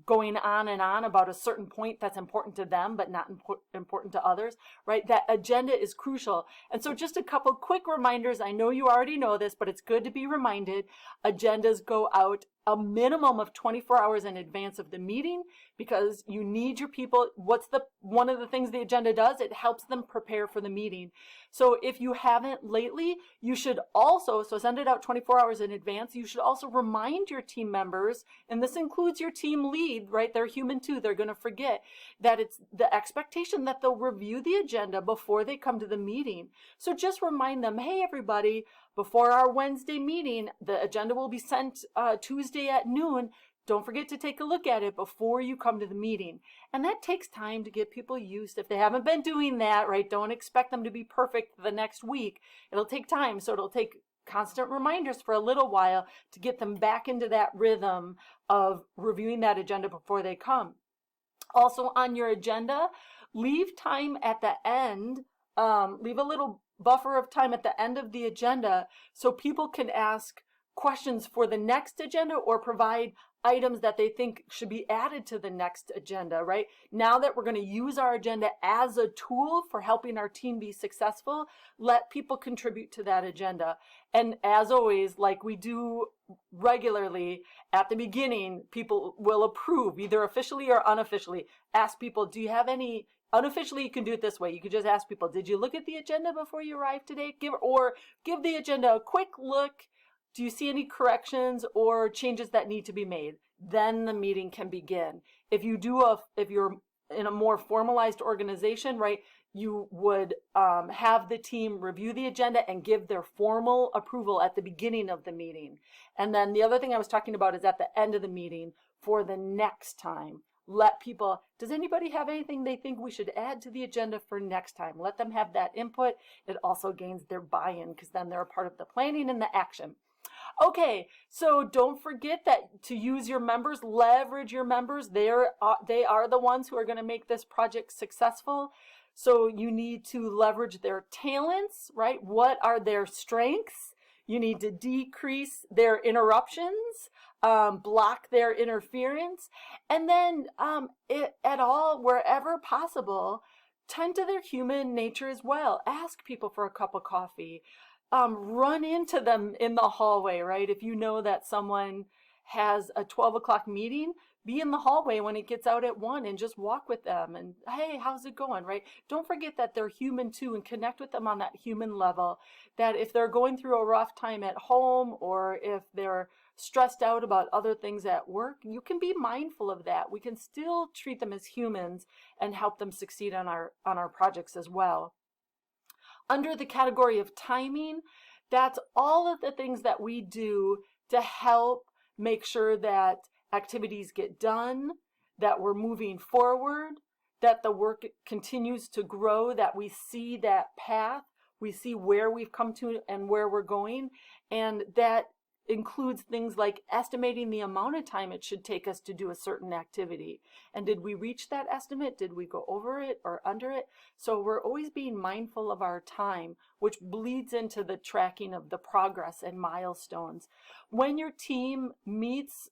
A: going on and on about a certain point that's important to them but not important to others, right? That agenda is crucial. And so just a couple quick reminders. I know you already know this, but it's good to be reminded. Agendas go out a minimum of 24 hours in advance of the meeting because you need your people. One of the things the agenda does? It helps them prepare for the meeting. So if you haven't lately, you should also, so send it out 24 hours in advance. You should also remind your team members, and this includes your team lead, right? They're human too. They're going to forget that it's the expectation that they'll review the agenda before they come to the meeting. So just remind them, hey, everybody, before our Wednesday meeting, the agenda will be sent Tuesday at noon. Don't forget to take a look at it before you come to the meeting. And that takes time to get people used. If they haven't been doing that, right, don't expect them to be perfect the next week. It'll take time, so it'll take constant reminders for a little while to get them back into that rhythm of reviewing that agenda before they come. Also on your agenda, leave time at the end, leave a little buffer of time at the end of the agenda so people can ask questions for the next agenda or provide items that they think should be added to the next agenda, right? Now that we're going to use our agenda as a tool for helping our team be successful, let people contribute to that agenda. And as always, like we do regularly at the beginning, people will approve either officially or unofficially. Ask people, do you have any, unofficially you can do it this way. You can just ask people, did you look at the agenda before you arrived today? Give the agenda a quick look. Do you see any corrections or changes that need to be made? Then the meeting can begin. If you're in a more formalized organization, right, you would have the team review the agenda and give their formal approval at the beginning of the meeting. And then the other thing I was talking about is at the end of the meeting for the next time. let people, does anybody have anything they think we should add to the agenda for next time? Let them have that input. It also gains their buy-in because then they're a part of the planning and the action. Okay, so don't forget that to use your members, leverage your members. They are the ones who are going to make this project successful. So you need to leverage their talents, right? What are their strengths? You need to decrease their interruptions, block their interference, and then wherever possible, tend to their human nature as well. Ask people for a cup of coffee. Run into them in the hallway, right? If you know that someone has a 12 o'clock meeting, be in the hallway when it gets out at 1 and just walk with them and, hey, how's it going, right? Don't forget that they're human too, and connect with them on that human level, that if they're going through a rough time at home or if they're stressed out about other things at work, you can be mindful of that. We can still treat them as humans and help them succeed on our projects as well. Under the category of timing, that's all of the things that we do to help make sure that activities get done, that we're moving forward, that the work continues to grow, that we see that path, we see where we've come to and where we're going, and that includes things like estimating the amount of time it should take us to do a certain activity. And did we reach that estimate? Did we go over it or under it? So we're always being mindful of our time, which bleeds into the tracking of the progress and milestones. When your team meets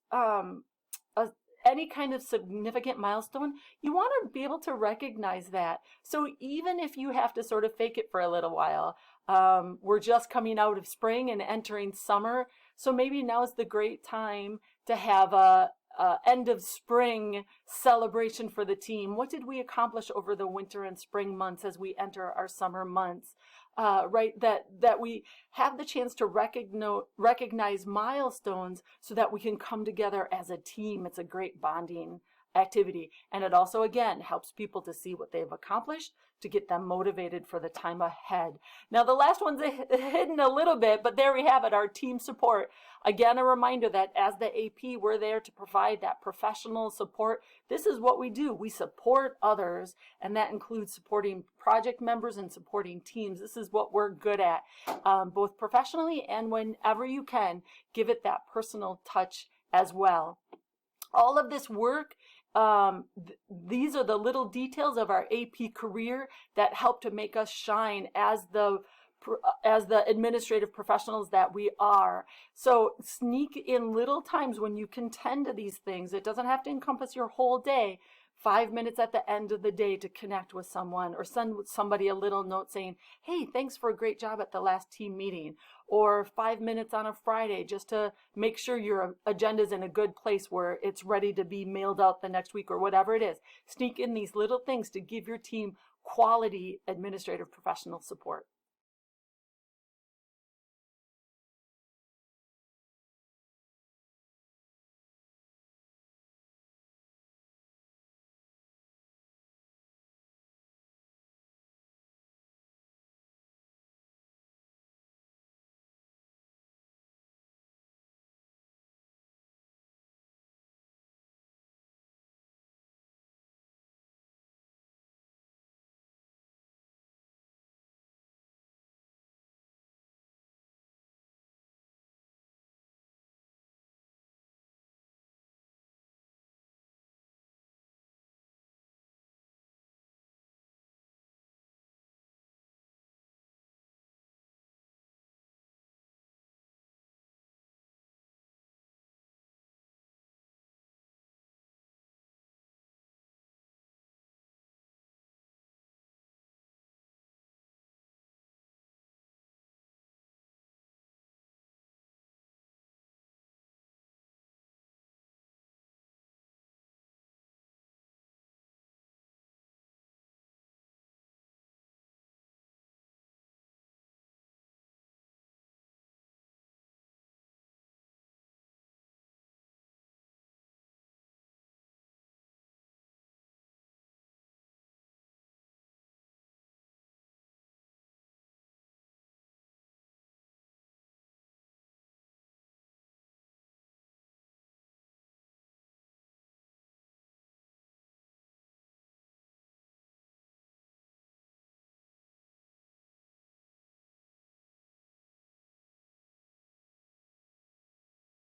A: any kind of significant milestone, you want to be able to recognize that. So even if you have to sort of fake it for a little while, we're just coming out of spring and entering summer. So maybe now is the great time to have a end of spring celebration for the team. What did we accomplish over the winter and spring months as we enter our summer months? Right, that we have the chance to recognize milestones so that we can come together as a team. It's a great bonding activity. And it also, again, helps people to see what they've accomplished to get them motivated for the time ahead. Now, the last one's hidden a little bit, but there we have it, our team support. Again, a reminder that as the AP, we're there to provide that professional support. This is what we do. We support others, and that includes supporting project members and supporting teams. This is what we're good at, both professionally and whenever you can, give it that personal touch as well. All of this work, these are the little details of our AP career that help to make us shine as the administrative professionals that we are. So sneak in little times when you can tend to these things. It doesn't have to encompass your whole day. 5 minutes at the end of the day to connect with someone, or send somebody a little note saying, hey, thanks for a great job at the last team meeting, or 5 minutes on a Friday just to make sure your agenda's in a good place where it's ready to be mailed out the next week, or whatever it is. Sneak in these little things to give your team quality administrative professional support.